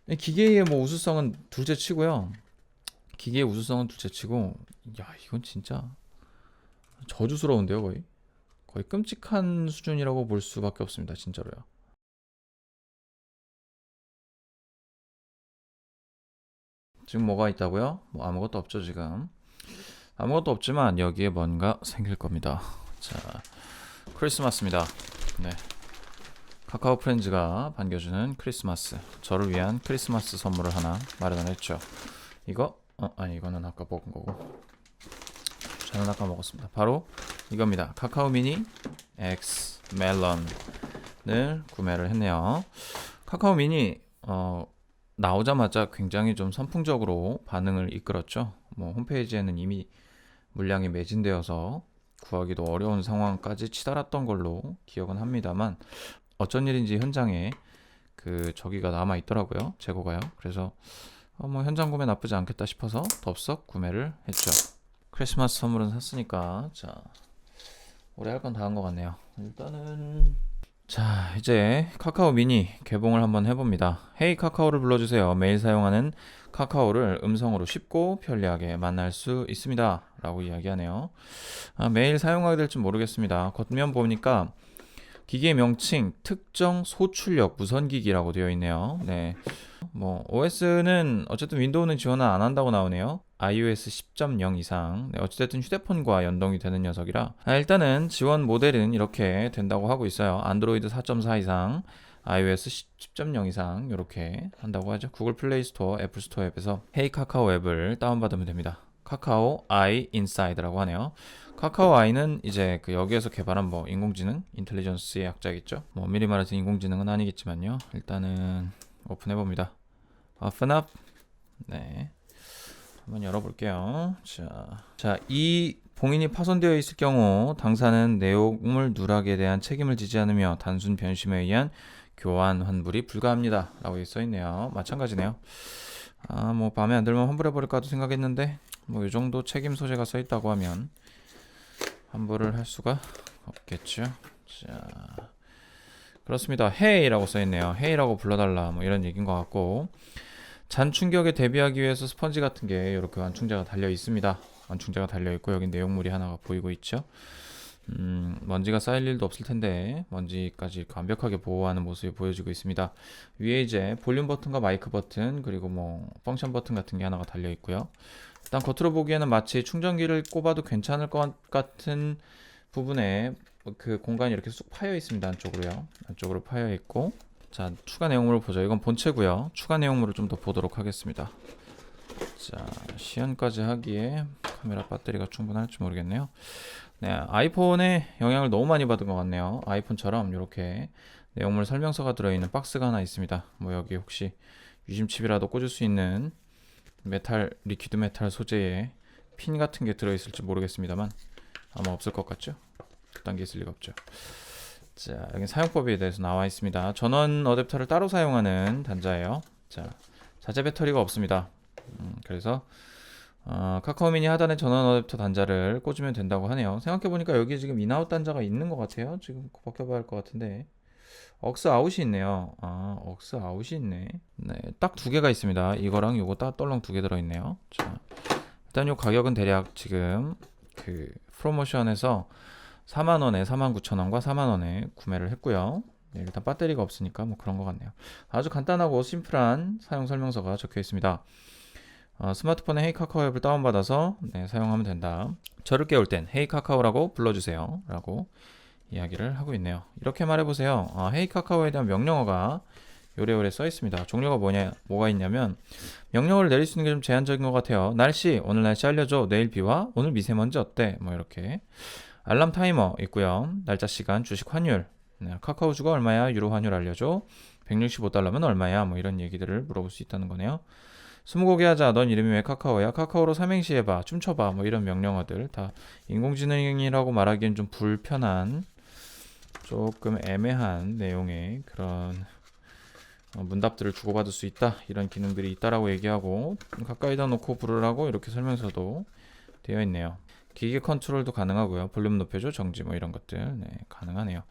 기계의 뭐 우수성은 둘째 치고요. 기계의 우수성은 둘째 치고, 야, 이건 진짜 저주스러운데요, 거의 끔찍한 수준이라고 볼 수밖에 없습니다, 진짜로요. 지금 뭐가 있다고요? 뭐 아무것도 없죠, 지금. 아무것도 없지만 여기에 뭔가 생길 겁니다. 자, 크리스마스입니다. 네. 카카오 프렌즈가 반겨주는 크리스마스. 저를 위한 크리스마스 선물을 하나 마련을 했죠. 이거? 아니, 이거는 아까 먹은 거고. 저는 아까 먹었습니다. 바로 이겁니다. 카카오 미니 X 멜론을 구매를 했네요. 카카오 미니, 나오자마자 굉장히 좀 선풍적으로 반응을 이끌었죠. 뭐 홈페이지에는 이미 물량이 매진되어서 구하기도 어려운 상황까지 치달았던 걸로 기억은 합니다만, 어쩐 일인지 현장에 그 저기가 남아 있더라고요. 재고가요. 그래서 뭐 현장 구매 나쁘지 않겠다 싶어서 덥석 구매를 했죠. 크리스마스 선물은 샀으니까 자, 올해 할 건 다 한 것 같네요. 일단은 자, 이제 카카오 미니 개봉을 한번 해봅니다. 헤이 카카오를 불러주세요. 매일 사용하는 카카오를 음성으로 쉽고 편리하게 만날 수 있습니다. 라고 이야기하네요. 매일 사용하게 될지 모르겠습니다. 겉면 보니까 기기의 명칭 특정 소출력 무선기기라고 되어 있네요. 네. 뭐 OS는 어쨌든 윈도우는 지원을 안 한다고 나오네요. iOS 10.0 이상. 네, 어찌됐든 휴대폰과 연동이 되는 녀석이라. 일단은 지원 모델은 이렇게 된다고 하고 있어요. 안드로이드 4.4 이상, iOS 10.0 이상 이렇게 한다고 하죠. 구글 플레이 스토어, 애플 스토어 앱에서 헤이 카카오 앱을 다운받으면 됩니다. 카카오 아이 인사이드라고 하네요. 카카오 아이는 이제 그 여기에서 개발한 뭐 인공지능, 인텔리전스의 약자겠죠. 뭐 엄밀히 말해서 인공지능은 아니겠지만요. 일단은 오픈해 봅니다. 오픈 업. 네. 한번 열어볼게요. 이 봉인이 파손되어 있을 경우 당사는 내용물 누락에 대한 책임을 지지 않으며 단순 변심에 의한 교환 환불이 불가합니다. 라고 써 있네요. 마찬가지네요. 뭐 마음에 안 들면 환불해버릴까도 생각했는데 뭐 이 정도 책임 소재가 써 있다고 하면 환불을 할 수가 없겠죠. 자, 그렇습니다. 헤이라고 써 있네요. 헤이라고 불러달라 뭐 이런 얘기인 것 같고, 잔 충격에 대비하기 위해서 스펀지 같은 게 이렇게 완충제가 달려 있습니다. 완충제가 달려 있고 여기 내용물이 하나가 보이고 있죠. 먼지가 쌓일 일도 없을 텐데 먼지까지 이렇게 완벽하게 보호하는 모습이 보여지고 있습니다. 위에 이제 볼륨 버튼과 마이크 버튼 그리고 뭐 펑션 버튼 같은 게 하나가 달려 있고요. 일단 겉으로 보기에는 마치 충전기를 꼽아도 괜찮을 것 같은 부분에 그 공간이 이렇게 쑥 파여 있습니다. 안쪽으로 파여 있고, 자, 추가 내용물을 보죠. 이건 본체고요. 추가 내용물을 좀 더 보도록 하겠습니다. 자, 시연까지 하기에 카메라 배터리가 충분할지 모르겠네요. 네, 아이폰에 영향을 너무 많이 받은 것 같네요. 아이폰처럼 이렇게 내용물 설명서가 들어있는 박스가 하나 있습니다. 뭐 여기 혹시 유심칩이라도 꽂을 수 있는 리퀴드 메탈 소재의 핀 같은 게 들어있을지 모르겠습니다만 아마 없을 것 같죠? 그딴 게 있을 리가 없죠. 자, 여기 사용법에 대해서 나와 있습니다. 전원 어댑터를 따로 사용하는 단자예요. 자, 자재 배터리가 없습니다. 그래서 카카오 미니 하단에 전원 어댑터 단자를 꽂으면 된다고 하네요. 생각해보니까 여기 지금 인아웃 단자가 있는 것 같아요. 지금 벗겨봐야 할 것 같은데 억스 아웃이 있네요. 억스 아웃이 있네. 네, 딱 두 개가 있습니다. 이거랑 요거 딱 떨렁 두 개 들어있네요. 자, 일단 요 가격은 대략 지금 그 프로모션에서 4만원에 49,000원과 4만원에 구매를 했고요. 네, 일단 배터리가 없으니까 뭐 그런 것 같네요. 아주 간단하고 심플한 사용 설명서가 적혀 있습니다. 스마트폰에 헤이 카카오 앱을 다운받아서 사용하면 된다. 저를 깨울 땐 헤이 카카오라고 불러주세요 라고 이야기를 하고 있네요. 이렇게 말해보세요. 헤이 카카오에 대한 명령어가 요래요래 써 있습니다. 종류가 뭐가 있냐면, 명령어를 내릴 수 있는 게 좀 제한적인 것 같아요. 날씨, 오늘 날씨 알려줘. 내일 비와. 오늘 미세먼지 어때? 뭐 이렇게. 알람 타이머 있고요. 날짜, 시간, 주식 환율. 카카오 주가 얼마야? 유로 환율 알려줘. 165달러면 얼마야? 뭐 이런 얘기들을 물어볼 수 있다는 거네요. 스무고개 하자. 넌 이름이 왜 카카오야? 카카오로 삼행시 해봐. 춤춰봐. 뭐 이런 명령어들 다 인공지능이라고 말하기엔 좀 불편한, 조금 애매한 내용의 그런 문답들을 주고받을 수 있다, 이런 기능들이 있다라고 얘기하고, 가까이다 놓고 부르라고 이렇게 설명서도 되어 있네요. 기계 컨트롤도 가능하고요. 볼륨 높여줘, 정지 뭐 이런 것들 가능하네요.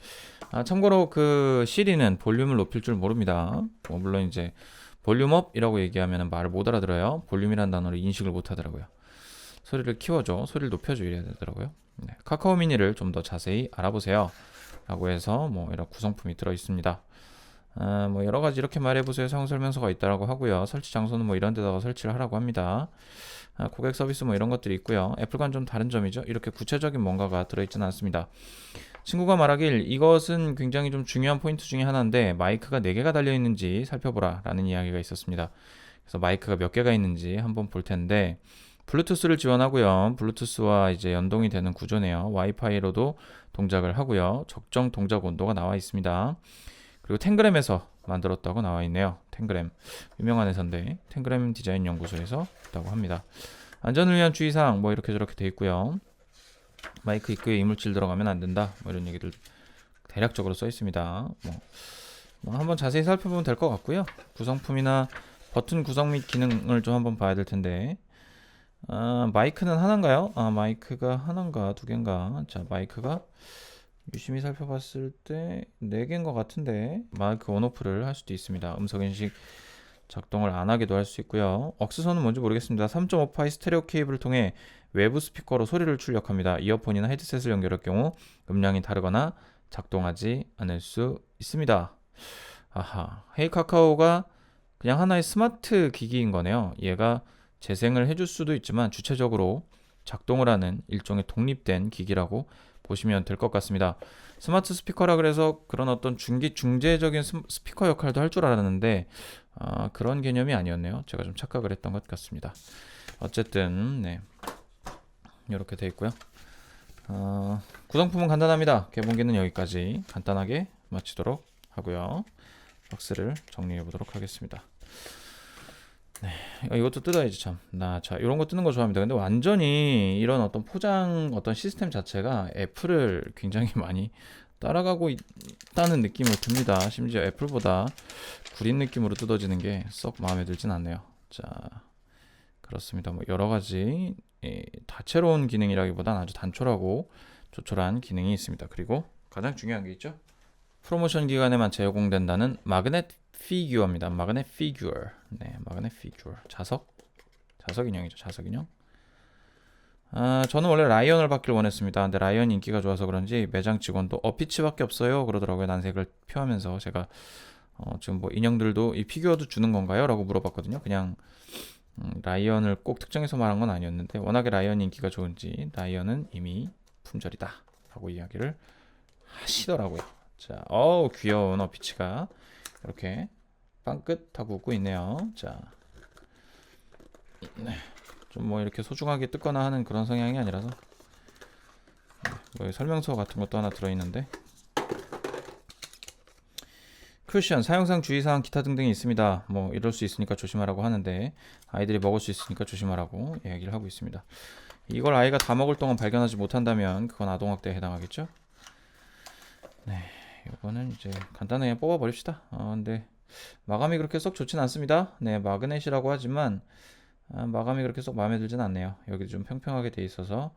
참고로 그 시리는 볼륨을 높일 줄 모릅니다. 물론 이제 볼륨업이라고 얘기하면 말을 못 알아들어요. 볼륨이라는 단어를 인식을 못 하더라고요. 소리를 키워줘, 소리를 높여줘 이래야 되더라고요. 네, 카카오 미니를 좀 더 자세히 알아보세요 라고 해서 뭐 이런 구성품이 들어 있습니다. 뭐 여러 가지 이렇게 말해보세요 사용 설명서가 있다라고 하고요. 설치 장소는 뭐 이런 데다가 설치를 하라고 합니다. 고객 서비스 뭐 이런 것들이 있고요. 애플과는 좀 다른 점이죠. 이렇게 구체적인 뭔가가 들어있지는 않습니다. 친구가 말하길 이것은 굉장히 좀 중요한 포인트 중에 하나인데 마이크가 4개가 달려있는지 살펴보라 라는 이야기가 있었습니다. 그래서 마이크가 몇 개가 있는지 한번 볼 텐데 블루투스를 지원하고요. 블루투스와 이제 연동이 되는 구조네요. 와이파이로도 동작을 하고요. 적정 동작 온도가 나와 있습니다. 그리고 탱그램에서 만들었다고 나와 있네요. 탱그램 유명한 회사인데 탱그램 디자인 연구소에서 있다고 합니다. 안전을 위한 주의사항 뭐 이렇게 저렇게 돼 있고요. 마이크 입구에 이물질 들어가면 안 된다. 뭐 이런 얘기들 대략적으로 써 있습니다. 뭐 한번 자세히 살펴보면 될 것 같고요. 구성품이나 버튼 구성 및 기능을 좀 한번 봐야 될 텐데 마이크는 하나인가요? 마이크가 하나인가 두 개인가? 자, 마이크가 유심히 살펴봤을 때 4개인 것 같은데 마이크 온오프를 할 수도 있습니다. 음성인식 작동을 안 하게도 할 수 있고요. 억스선은 뭔지 모르겠습니다. 3.5파이 스테레오 케이블을 통해 외부 스피커로 소리를 출력합니다. 이어폰이나 헤드셋을 연결할 경우 음량이 다르거나 작동하지 않을 수 있습니다. 아하, 헤이 카카오가 그냥 하나의 스마트 기기인 거네요. 얘가 재생을 해줄 수도 있지만 주체적으로 작동을 하는 일종의 독립된 기기라고 보시면 될 것 같습니다. 스마트 스피커라 그래서 그런 어떤 중재적인 스피커 역할도 할 줄 알았는데 그런 개념이 아니었네요. 제가 좀 착각을 했던 것 같습니다. 어쨌든 네, 이렇게 돼 있고요. 구성품은 간단합니다. 개봉기는 여기까지 간단하게 마치도록 하고요. 박스를 정리해 보도록 하겠습니다. 네, 이것도 뜯어야지 참. 자, 이런 거 뜯는 거 좋아합니다. 근데 완전히 이런 어떤 포장, 어떤 시스템 자체가 애플을 굉장히 많이 따라가고 있다는 느낌을 듭니다. 심지어 애플보다 구린 느낌으로 뜯어지는 게 썩 마음에 들진 않네요. 자, 그렇습니다. 뭐 여러 가지 다채로운 기능이라기보단 아주 단촐하고 조촐한 기능이 있습니다. 그리고 가장 중요한 게 있죠. 프로모션 기간에만 제공된다는 마그넷 피규어입니다. 마그넷 피규어. 네, 마그넷 피규어. 자석 인형이죠. 자석 인형. 저는 원래 라이언을 받길 원했습니다. 근데 라이언이 인기가 좋아서 그런지 매장 직원도 피치밖에 없어요 그러더라고요. 난색을 표하면서 제가 지금 뭐 인형들도 이 피규어도 주는 건가요? 라고 물어봤거든요. 그냥 라이언을 꼭 특정해서 말한 건 아니었는데 워낙에 라이언이 인기가 좋은지 라이언은 이미 품절이다 라고 이야기를 하시더라고요. 자, 귀여운 어피치가 이렇게 빵긋하고 웃고 있네요. 자, 네, 좀 뭐 이렇게 소중하게 뜯거나 하는 그런 성향이 아니라서 뭐 설명서 같은 것도 하나 들어있는데 쿠션, 사용상 주의사항 기타 등등이 있습니다. 뭐 이럴 수 있으니까 조심하라고 하는데 아이들이 먹을 수 있으니까 조심하라고 이야기를 하고 있습니다. 이걸 아이가 다 먹을 동안 발견하지 못한다면 그건 아동학대에 해당하겠죠. 네, 이거는 이제 간단하게 뽑아 버립시다. 근데 마감이 그렇게 썩 좋진 않습니다. 네, 마그넷이라고 하지만 마감이 그렇게 썩 마음에 들진 않네요. 여기 좀 평평하게 돼 있어서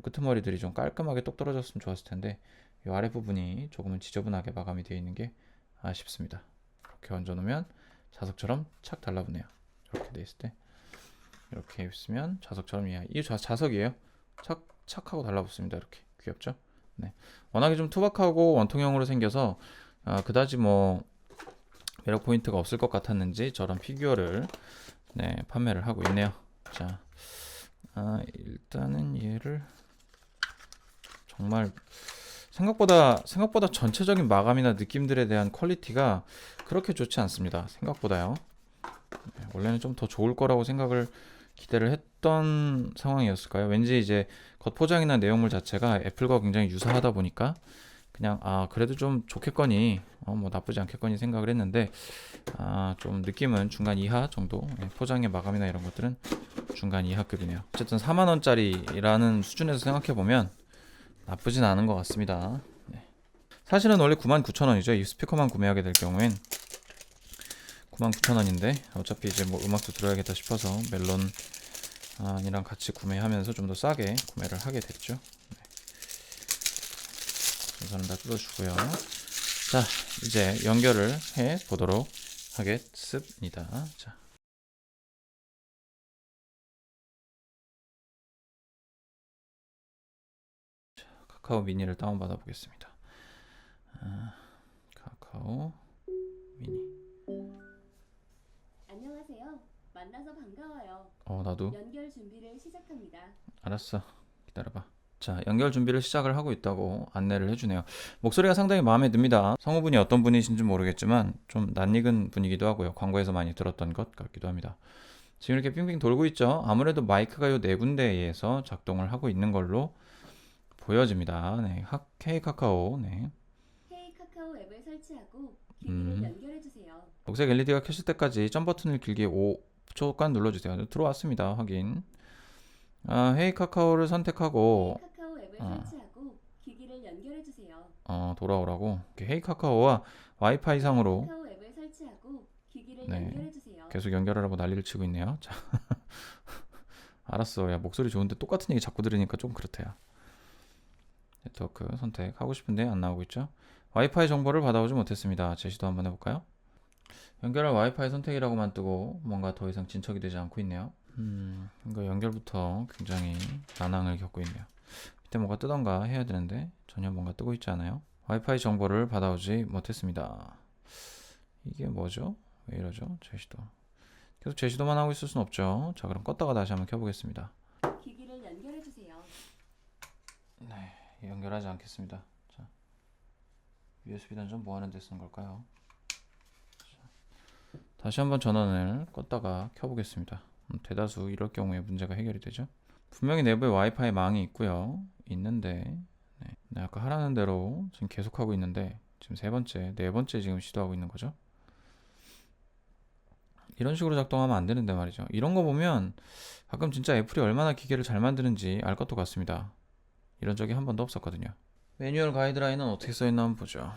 끄트머리들이 좀 깔끔하게 똑 떨어졌으면 좋았을 텐데 이 아랫부분이 조금은 지저분하게 마감이 되어 있는 게 아쉽습니다. 이렇게 얹어 놓으면 자석처럼 착 달라붙네요. 이렇게 돼 있을 때 이렇게 있으면 자석처럼 이게 자석이에요. 착 하고 달라붙습니다. 이렇게 귀엽죠? 네, 워낙에 좀 투박하고 원통형으로 생겨서 그다지 뭐 매력 포인트가 없을 것 같았는지 저런 피규어를 네, 판매를 하고 있네요. 자, 일단은 얘를 정말 생각보다 전체적인 마감이나 느낌들에 대한 퀄리티가 그렇게 좋지 않습니다. 생각보다요. 네, 원래는 좀 더 좋을 거라고 생각을 기대를 했던 상황이었을까요? 왠지 이제 겉포장이나 내용물 자체가 애플과 굉장히 유사하다 보니까 그냥 그래도 좀 좋겠거니 뭐 나쁘지 않겠거니 생각을 했는데 좀 느낌은 중간 이하 정도. 포장의 마감이나 이런 것들은 중간 이하급이네요. 어쨌든 4만원짜리라는 수준에서 생각해보면 나쁘진 않은 것 같습니다. 네. 사실은 원래 99,000원이죠 이 스피커만 구매하게 될 경우엔 99,000원인데 어차피 이제 뭐 음악도 들어야겠다 싶어서 멜론이랑 같이 구매하면서 좀 더 싸게 구매를 하게 됐죠. 네. 우선은 다 뜯어주고요. 자, 이제 연결을 해 보도록 하겠습니다. 자, 카카오 미니를 다운받아 보겠습니다. 카카오 미니. 안녕하세요. 만나서 반가워요. 나도. 연결 준비를 시작합니다. 알았어. 기다려봐. 자, 연결 준비를 시작을 하고 있다고 안내를 해주네요. 목소리가 상당히 마음에 듭니다. 성우분이 어떤 분이신지 모르겠지만 좀 낯익은 분이기도 하고요. 광고에서 많이 들었던 것 같기도 합니다. 지금 이렇게 빙빙 돌고 있죠. 아무래도 마이크가 요 네 군데에서 작동을 하고 있는 걸로 보여집니다. 네, K카카오. 네. K 카카오 앱을 설치하고 기기를 연결해 주세요. 녹색 LED가 켜질 때까지 점 버튼을 길게 5초간 눌러주세요. 들어왔습니다. 확인. 헤이 카카오를 선택하고 K 카카오 앱을 설치하고 기기를 연결해 주세요. 돌아오라고. 헤이 카카오와 와이파이 상으로 카카오 앱을 설치하고 기기를 네. 연결해 주세요. 계속 연결하라고 난리를 치고 있네요. 자, 알았어. 야, 목소리 좋은데 똑같은 얘기 자꾸 들으니까 좀 그렇대요. 네트워크 선택하고 싶은데 안 나오고 있죠. 와이파이 정보를 받아오지 못했습니다. 제시도 한번 해볼까요? 연결할 와이파이 선택이라고만 뜨고 뭔가 더 이상 진척이 되지 않고 있네요. 이거 연결부터 굉장히 난항을 겪고 있네요. 밑에 뭐가 뜨던가 해야 되는데 전혀 뭔가 뜨고 있지 않아요. 와이파이 정보를 받아오지 못했습니다. 이게 뭐죠? 왜 이러죠? 제시도. 계속 제시도만 하고 있을 순 없죠. 자, 그럼 껐다가 다시 한번 켜보겠습니다. 기기를 연결해 주세요. 네, 연결하지 않겠습니다. 자, USB 단전 뭐 하는 데 쓰는 걸까요? 자, 다시 한번 전원을 껐다가 켜보겠습니다. 대다수 이럴 경우에 문제가 해결이 되죠. 분명히 내부에 와이파이 망이 있고요. 있는데 네, 아까 하라는 대로 지금 계속하고 있는데 지금 세 번째, 네 번째 지금 시도하고 있는 거죠. 이런 식으로 작동하면 안 되는데 말이죠. 이런 거 보면 가끔 진짜 애플이 얼마나 기계를 잘 만드는지 알 것도 같습니다. 이런 적이 한 번도 없었거든요. 매뉴얼 가이드라인은 어떻게 써있나 한번 보죠.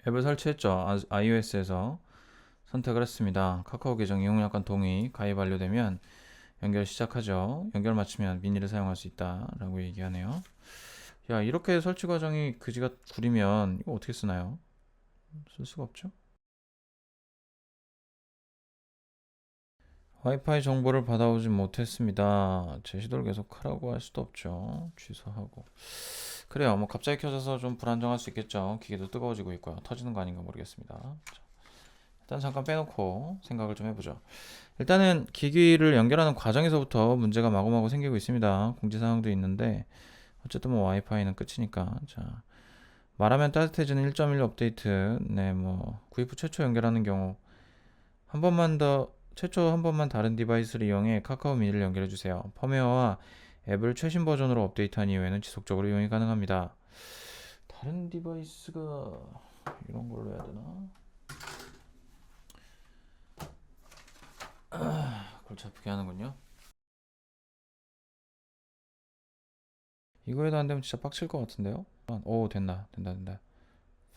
앱을 설치했죠. iOS에서 선택을 했습니다. 카카오 계정 이용약관 동의, 가입 완료되면 연결 시작하죠. 연결 마치면 미니를 사용할 수 있다 라고 얘기하네요. 야, 이렇게 설치 과정이 그지가 구리면 이거 어떻게 쓰나요? 쓸 수가 없죠. 와이파이 정보를 받아오지 못했습니다. 제시도를 계속 하라고 할 수도 없죠. 취소하고. 그래요. 뭐 갑자기 켜져서 좀 불안정할 수 있겠죠. 기계도 뜨거워지고 있고요. 터지는 거 아닌가 모르겠습니다. 자, 일단 잠깐 빼놓고 생각을 좀 해보죠. 일단은 기기를 연결하는 과정에서부터 문제가 마구마구 생기고 있습니다. 공지사항도 있는데 어쨌든 뭐 와이파이는 끝이니까. 자, 말하면 따뜻해지는 1.1 업데이트. 네, 뭐 구입 후 최초 연결하는 경우 최초 한 번만 다른 디바이스를 이용해 카카오 미니를 연결해 주세요. 펌웨어와 앱을 최신 버전으로 업데이트한 이후에는 지속적으로 이용이 가능합니다. 다른 디바이스가 이런 걸로 해야 되나? 골치 아프게 하는군요. 이거에도 안 되면 진짜 빡칠 것 같은데요? 오, 된다.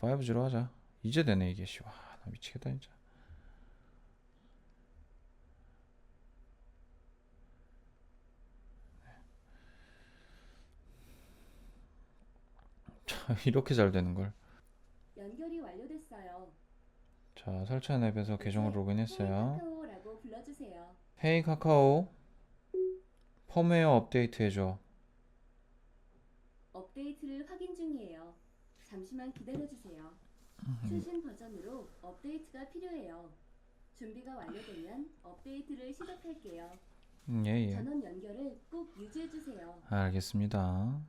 5G로 하자. 이제 되네, 이게. 와, 나 미치겠다, 진짜. 이렇게 잘 되는 걸. 연결이 완료됐어요. 자, 설치한 앱에서 계정을 로그인했어요. 카카오라고 불러주세요. 헤이 카카오, 펌웨어 업데이트 해줘. 업데이트를 확인 중이에요. 잠시만 기다려주세요. 최신 버전으로 업데이트가 필요해요. 준비가 완료되면 업데이트를 시작할게요. 예. 전원 연결을 꼭 유지해주세요. 알겠습니다.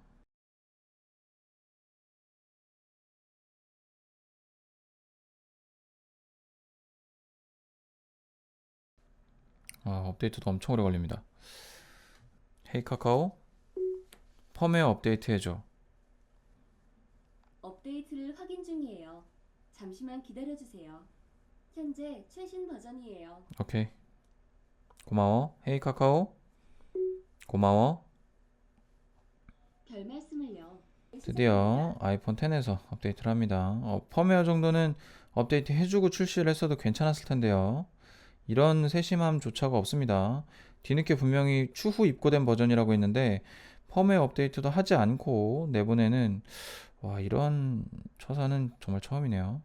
업데이트도 엄청 오래 걸립니다. 헤이 카카오, 펌웨어 업데이트 해줘. 업데이트를 확인 중이에요. 잠시만 기다려주세요. 현재 최신 버전이에요. 오케이. 고마워. 헤이 카카오, 고마워. 별 말씀을요. 드디어 아이폰 10에서 업데이트를 합니다. 펌웨어 정도는 업데이트 해주고 출시를 했어도 괜찮았을 텐데요. 이런 세심함조차가 없습니다. 뒤늦게 분명히 추후 입고된 버전이라고 했는데 펌웨어 업데이트도 하지 않고 내보내는 와, 이런 처사는 정말 처음이네요.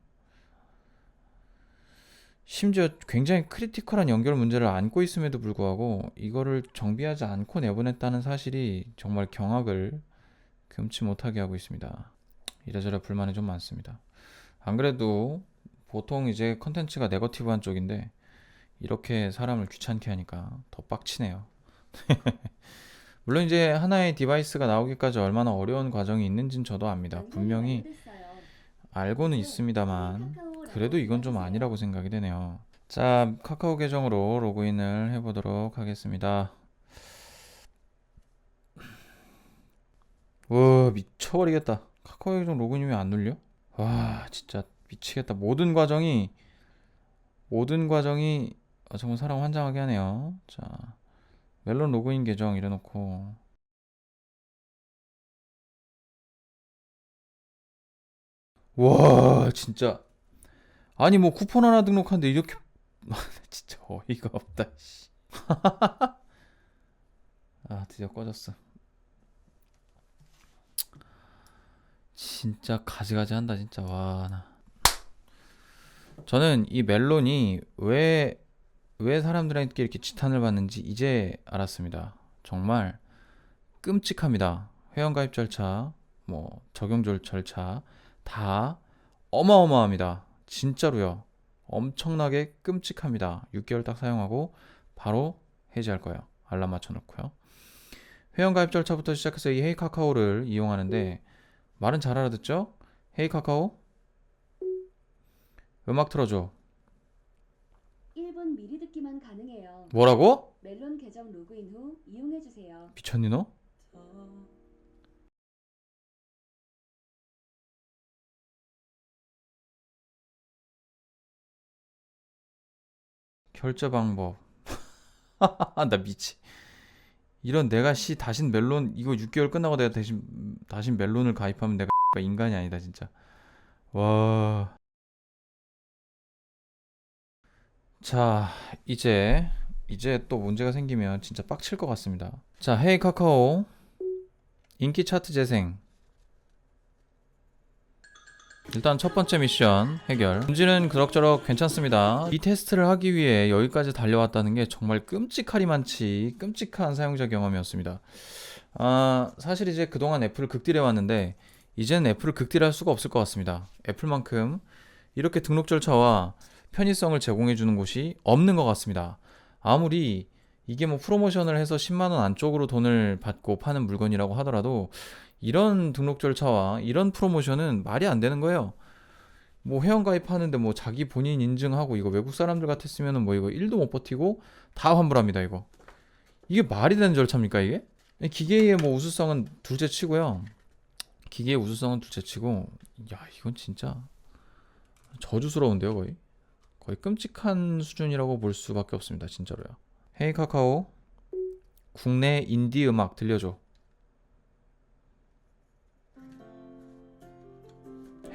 심지어 굉장히 크리티컬한 연결 문제를 안고 있음에도 불구하고 이거를 정비하지 않고 내보냈다는 사실이 정말 경악을 금치 못하게 하고 있습니다. 이래저래 불만이 좀 많습니다. 안 그래도 보통 이제 컨텐츠가 네거티브한 쪽인데 이렇게 사람을 귀찮게 하니까 더 빡치네요. 물론 이제 하나의 디바이스가 나오기까지 얼마나 어려운 과정이 있는진 저도 압니다. 연결이 분명히 완료됐어요. 알고는 이제 있습니다만 카카오라고 그래도 이건 좀 불러주세요. 아니라고 생각이 되네요. 자, 카카오 계정으로 로그인을 해보도록 하겠습니다. 와, 미쳐버리겠다. 카카오 계정 로그인이 왜 안 눌려? 와, 진짜 미치겠다. 모든 과정이 정말 사람 환장하게 하네요. 자, 멜론 로그인 계정 이래놓고 와, 진짜 아니 뭐 쿠폰 하나 등록하는데 이렇게 진짜 어이가 없다. 씨. 아, 드디어 꺼졌어. 진짜 가지가지 한다 진짜. 와, 저는 이 멜론이 왜 사람들에게 이렇게 지탄을 받는지 이제 알았습니다. 정말 끔찍합니다. 회원가입 절차, 뭐 적용 절차 다 어마어마합니다. 진짜로요. 엄청나게 끔찍합니다. 6개월 딱 사용하고 바로 해지할 거예요. 알람 맞춰놓고요. 회원가입 절차부터 시작해서 이 헤이카카오를 이용하는데 말은 잘 알아듣죠? 헤이카카오 음악 틀어줘. 1분 미리 듣기만 가능해요. 뭐라고? 멜론 계정 로그인 후 이용해 주세요. 미쳤니 너? 결제 방법. 나 미치. 이런 내가 다신 멜론 이거 6개월 끝나고 내가 다신 멜론을 가입하면 내가 인간이 아니다 진짜. 와. 자, 이제 또 문제가 생기면 진짜 빡칠 것 같습니다. 자, 헤이 카카오 인기 차트 재생. 일단 첫 번째 미션 해결. 문제는 그럭저럭 괜찮습니다. 이 테스트를 하기 위해 여기까지 달려왔다는 게 정말 끔찍하리만치 끔찍한 사용자 경험이었습니다. 사실 이제 그동안 애플을 극딜해 왔는데 이제는 애플을 극딜할 수가 없을 것 같습니다. 애플만큼 이렇게 등록 절차와 편의성을 제공해 주는 곳이 없는 것 같습니다. 아무리 이게 뭐 프로모션을 해서 10만 원 안쪽으로 돈을 받고 파는 물건이라고 하더라도 이런 등록 절차와 이런 프로모션은 말이 안 되는 거예요. 뭐 회원가입하는데 뭐 자기 본인 인증하고 이거 외국 사람들 같았으면은 뭐 이거 1도 못 버티고 다 환불합니다 이거. 이게 말이 되는 절차입니까 이게? 기계의 뭐 우수성은 둘째 치고요. 기계의 우수성은 둘째 치고 야 이건 진짜 저주스러운데요 거의 끔찍한 수준이라고 볼 수밖에 없습니다 진짜로요. 헤이 카카오 국내 인디 음악 들려줘.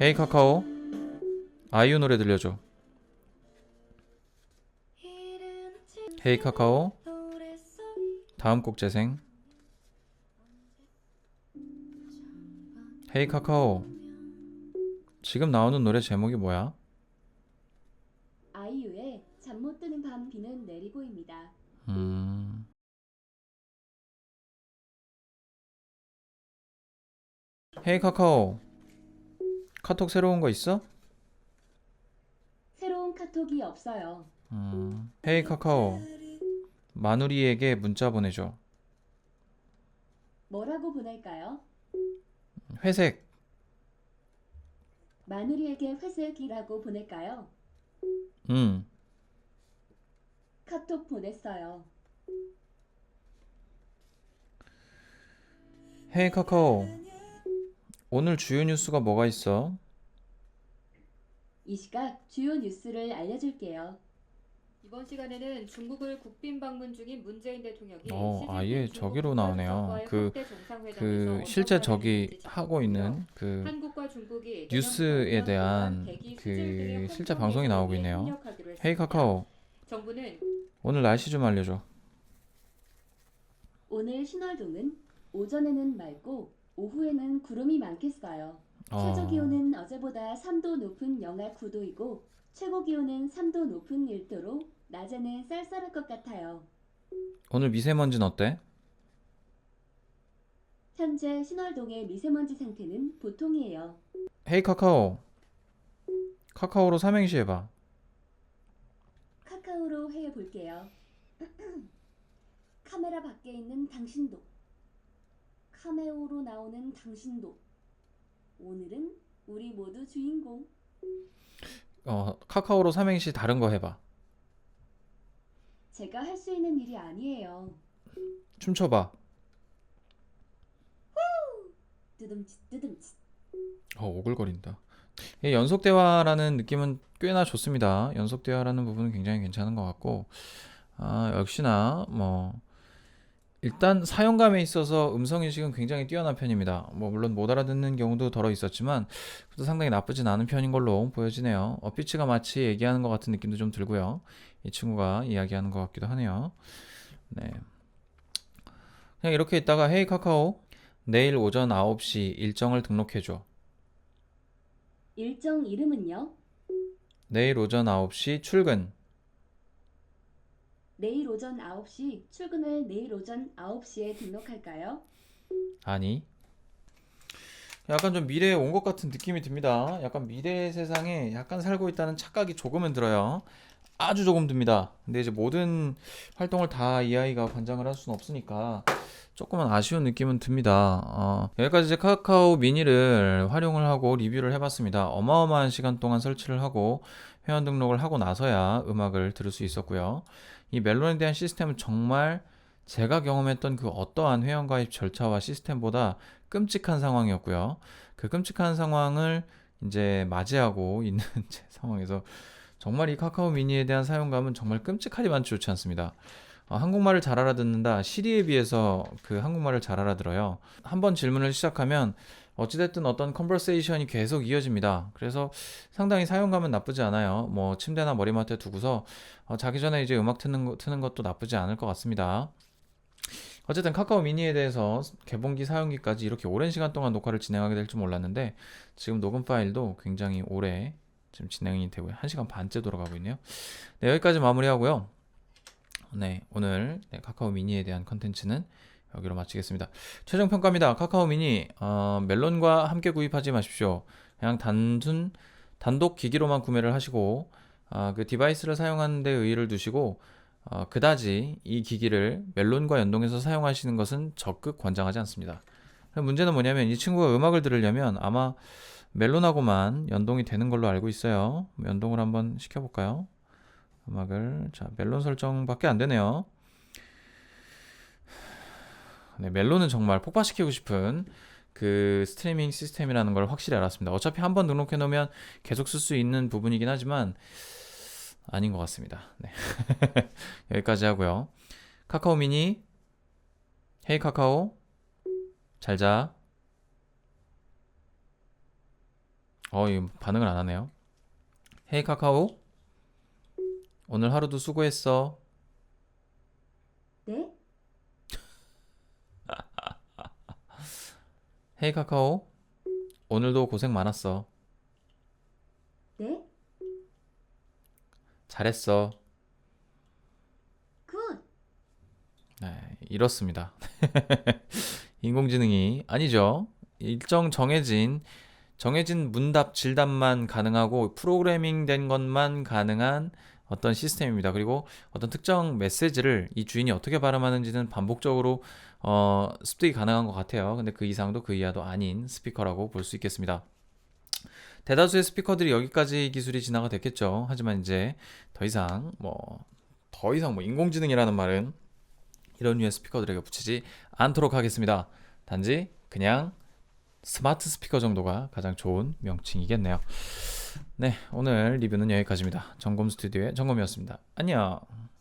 헤이 카카오 아이유 노래 들려줘. 헤이 카카오 다음 곡 재생. 헤이 카카오 지금 나오는 노래 제목이 뭐야? 아이유의 잠 못 드는 밤 비는 내리고입니다. 헤이 카카오 카톡 새로운 거 있어? 새로운 카톡이 없어요. 헤이 카카오 마누리에게 문자 보내줘. 뭐라고 보낼까요? 회색. 마누리에게 회색이라고 보낼까요? 카톡 보냈어요. 헤이 카카오 오늘 주요 뉴스가 뭐가 있어? 이 시각 주요 뉴스를 알려줄게요. 이번 시간에는 중국을 국빈 방문 중인 문재인 대통령이 아예 시진핑 저기로 중국 나오네요. 국가주석과의 그 확대 정상회담에서 실제 어떤 저기 발언을 하고 했는지 있는 그 한국과 중국이 뉴스에 내년 대한 동안 대기 그 수질 실제 등의 방송이 나오고 협력에 있네요. 협력하기로 헤이 했습니다. 카카오 정부는 오늘 날씨 좀 알려줘. 오늘 신월동은 오전에는 맑고 오후에는 구름이 많겠어요. 최저 기온은 어제보다 3도 높은 영하 9도이고 최고 기온은 3도 높은 1도로 낮에는 쌀쌀할 것 같아요. 오늘 미세먼지는 어때? 현재 신월동의 미세먼지 상태는 보통이에요. 헤이 카카오. 카카오로 삼행시 해봐. 카카오로 해볼게요. 카메라 밖에 있는 당신도, 카메오로 나오는 당신도, 오늘은 우리 모두 주인공. 카카오로 삼행시 다른 거 해봐. 제가 할 수 있는 일이 아니에요. 춤춰봐. 뜨듬칫 뜨듬칫. 오글거린다. 연속 대화라는 느낌은 꽤나 좋습니다. 연속 대화라는 부분은 굉장히 괜찮은 것 같고, 역시나 뭐 일단 사용감에 있어서 음성 인식은 굉장히 뛰어난 편입니다. 뭐 물론 못 알아듣는 경우도 덜어 있었지만 그래도 상당히 나쁘진 않은 편인 걸로 보여지네요. 피치가 마치 얘기하는 것 같은 느낌도 좀 들고요. 이 친구가 이야기하는 것 같기도 하네요. 네. 그냥 이렇게 있다가 헤이 카카오, 내일 오전 9시 일정을 등록해줘. 일정 이름은요? 내일 오전 9시 출근. 내일 오전 9시 출근을 내일 오전 9시에 등록할까요? 아니. 약간 좀 미래에 온 것 같은 느낌이 듭니다. 약간 미래 세상에 약간 살고 있다는 착각이 조금은 들어요. 아주 조금 듭니다. 근데 이제 모든 활동을 다 이 아이가 관장을 할 수는 없으니까 조금은 아쉬운 느낌은 듭니다. 여기까지 이제 카카오 미니를 활용을 하고 리뷰를 해봤습니다. 어마어마한 시간 동안 설치를 하고 회원 등록을 하고 나서야 음악을 들을 수 있었고요. 이 멜론에 대한 시스템은 정말 제가 경험했던 그 어떠한 회원가입 절차와 시스템보다 끔찍한 상황이었고요. 그 끔찍한 상황을 이제 맞이하고 있는 제 상황에서 정말 이 카카오 미니에 대한 사용감은 정말 끔찍하지만 좋지 않습니다. 한국말을 잘 알아듣는다. 시리에 비해서 그 한국말을 잘 알아들어요. 한번 질문을 시작하면 어찌됐든 어떤 컨버세이션이 계속 이어집니다. 그래서 상당히 사용감은 나쁘지 않아요. 뭐 침대나 머리맡에 두고서 자기 전에 이제 음악 트는 것도 나쁘지 않을 것 같습니다. 어쨌든 카카오 미니에 대해서 개봉기 사용기까지 이렇게 오랜 시간 동안 녹화를 진행하게 될 줄 몰랐는데 지금 녹음 파일도 굉장히 오래 지금 진행이 되고 1시간 반째 돌아가고 있네요. 네, 여기까지 마무리하고요. 네, 오늘 카카오 미니에 대한 컨텐츠는 여기로 마치겠습니다. 최종 평가입니다. 카카오 미니 멜론과 함께 구입하지 마십시오. 그냥 단독 기기로만 구매를 하시고 그 디바이스를 사용하는 데 의의를 두시고 그다지 이 기기를 멜론과 연동해서 사용하시는 것은 적극 권장하지 않습니다. 문제는 뭐냐면 이 친구가 음악을 들으려면 아마 멜론하고만 연동이 되는 걸로 알고 있어요. 연동을 한번 시켜볼까요? 음악을 멜론 설정밖에 안 되네요. 네, 멜론은 정말 폭파시키고 싶은 그 스트리밍 시스템이라는 걸 확실히 알았습니다. 어차피 한번 등록해 놓으면 계속 쓸 수 있는 부분이긴 하지만 아닌 것 같습니다. 네. 여기까지 하고요. 카카오 미니, 헤이 카카오, 잘 자. 이거 반응을 안 하네요. 헤이 카카오, 오늘 하루도 수고했어. 네? 헤이 카카오, 오늘도 고생 많았어. 네? 잘했어. 굿! 네, 이렇습니다. 인공지능이 아니죠. 일정 정해진 문답, 질답만 가능하고 프로그래밍 된 것만 가능한 어떤 시스템입니다. 그리고 어떤 특정 메시지를 이 주인이 어떻게 발음하는지는 반복적으로 습득이 가능한 것 같아요. 근데 그 이상도 그 이하도 아닌 스피커라고 볼 수 있겠습니다. 대다수의 스피커들이 여기까지 기술이 진화가 됐겠죠. 하지만 이제 더 이상 뭐 인공지능이라는 말은 이런 류의 스피커들에게 붙이지 않도록 하겠습니다. 단지 그냥 스마트 스피커 정도가 가장 좋은 명칭이겠네요. 네, 오늘 리뷰는 여기까지입니다. 점검 스튜디오의 점검이었습니다. 안녕.